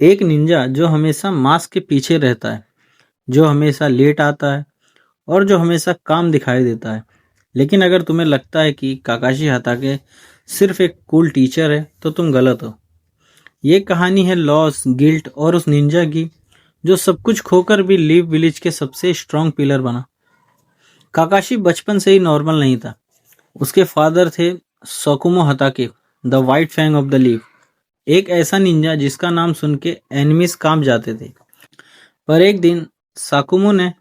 एक निंजा जो हमेशा मास्क के पीछे रहता है, जो हमेशा लेट आता है और जो हमेशा काम दिखाई देता है। लेकिन अगर तुम्हें लगता है कि काकाशी हाताके सिर्फ एक कूल टीचर है तो तुम गलत हो। ये कहानी है लॉस, गिल्ट और उस निंजा की जो सब कुछ खोकर भी लीव विलेज के सबसे स्ट्रॉन्ग पिलर बना। काकाशी बचपन से ही नॉर्मल नहीं था। उसके फादर थे Sakumo Hatake, the White Fang of the Leaf, एक ऐसा निंजा जिसका नाम सुन के एनिमीज कांप जाते थे। पर एक दिन साकुमो ने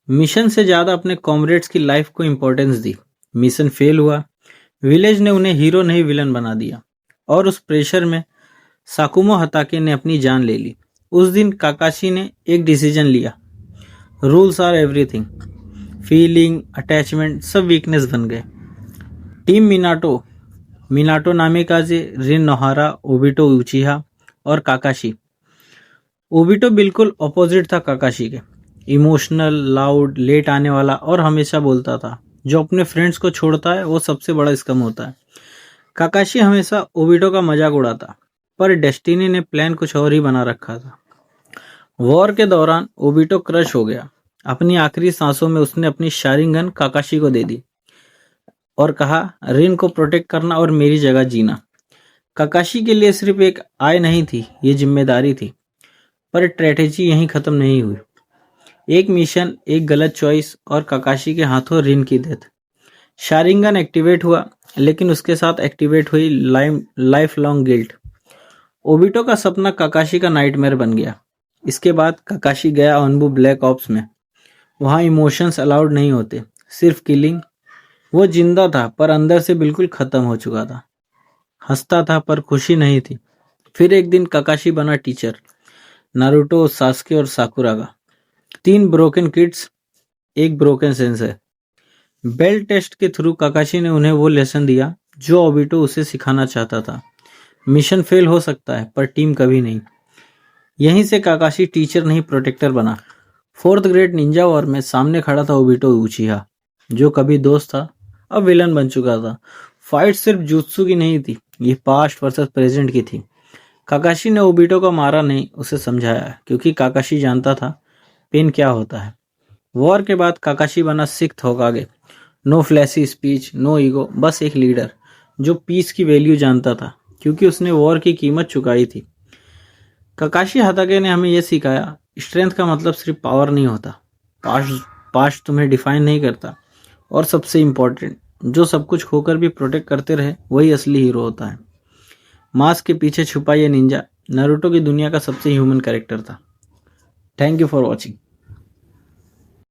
मिशन से ज्यादा अपने कॉमरेड्स की लाइफ को इंपॉर्टेंस दी। मिशन फेल हुआ, विलेज ने उन्हें हीरो नहीं विलन बना दिया और उस प्रेशर में साकुमो हताके ने अपनी जान ले ली। उस दिन काकाशी ने एक डिसीजन लिया। Rules are everything, feeling, attachment सब वीकनेस बन गए। Team Minato, Minato Namikaze, Rin Nohara, Obito Uchiha और काकाशी। ओबिटो बिल्कुल अपोजिट था काकाशी के। इमोशनल, लाउड, लेट आने वाला और हमेशा बोलता था जो अपने फ्रेंड्स को छोड़ता है वो सबसे बड़ा स्कम होता है। काकाशी हमेशा ओबिटो का मजाक उड़ाता, पर डेस्टिनी ने प्लान कुछ और ही बना रखा था। वॉर के दौरान ओबिटो क्रश हो गया। अपनी आखिरी सांसों में उसने अपनी शारिंगन काकाशी को दे दी और कहा, रिन को प्रोटेक्ट करना और मेरी जगह जीना। काकाशी के लिए सिर्फ एक आय नहीं थी, ये जिम्मेदारी थी। पर स्ट्रेटेजी यहीं खत्म नहीं हुई। एक मिशन, एक गलत चॉइस और काकाशी के हाथों रिन की डेथ। शारिंगन एक्टिवेट हुआ, लेकिन उसके साथ एक्टिवेट हुई लाइफ लॉन्ग गिल्ट। ओबिटो का सपना काकाशी का नाइटमेयर बन गया। इसके बाद काकाशी गया ओनबू ब्लैक ऑप्स में। वहां इमोशंस अलाउड नहीं होते, सिर्फ किलिंग। वो जिंदा था पर अंदर से बिल्कुल खत्म हो चुका था। हंसता था पर खुशी नहीं थी। फिर एक दिन काकाशी बना टीचर, नारुतो, सास्के और साकुरा का। 3 ब्रोकन किड्स, एक ब्रोकन सेंसर। बेल टेस्ट के थ्रू काकाशी ने उन्हें वो लेसन दिया जो ओबिटो उसे सिखाना चाहता था। मिशन फेल हो सकता है पर टीम कभी नहीं। यहीं से काकाशी टीचर नहीं प्रोटेक्टर बना। 4th ग्रेड निंजा वॉर में सामने खड़ा था ओबिटो उचिहा, जो कभी दोस्त था अब विलन बन चुका था। फाइट सिर्फ जुत्सु की नहीं थी, ये पास्ट वर्सेस प्रेजेंट की थी। काकाशी ने ओबिटो को मारा नहीं, उसे समझाया, क्योंकि काकाशी जानता था पेन क्या होता है। वॉर के बाद काकाशी बना 6th Hokage. No flashy speech, no ego, बस एक लीडर जो पीस की वैल्यू जानता था, क्योंकि उसने वॉर की कीमत चुकाई थी। काकाशी हाताके ने हमें यह सिखाया, स्ट्रेंथ का मतलब सिर्फ पावर नहीं होता, पास्ट तुम्हें डिफाइन नहीं करता, और सबसे इंपॉर्टेंट, जो सब कुछ खोकर भी प्रोटेक्ट करते रहे वही असली हीरो होता है। मास्क के पीछे छुपा ये निंजा नारुतो की दुनिया का सबसे ह्यूमन कैरेक्टर था। Thank you for watching.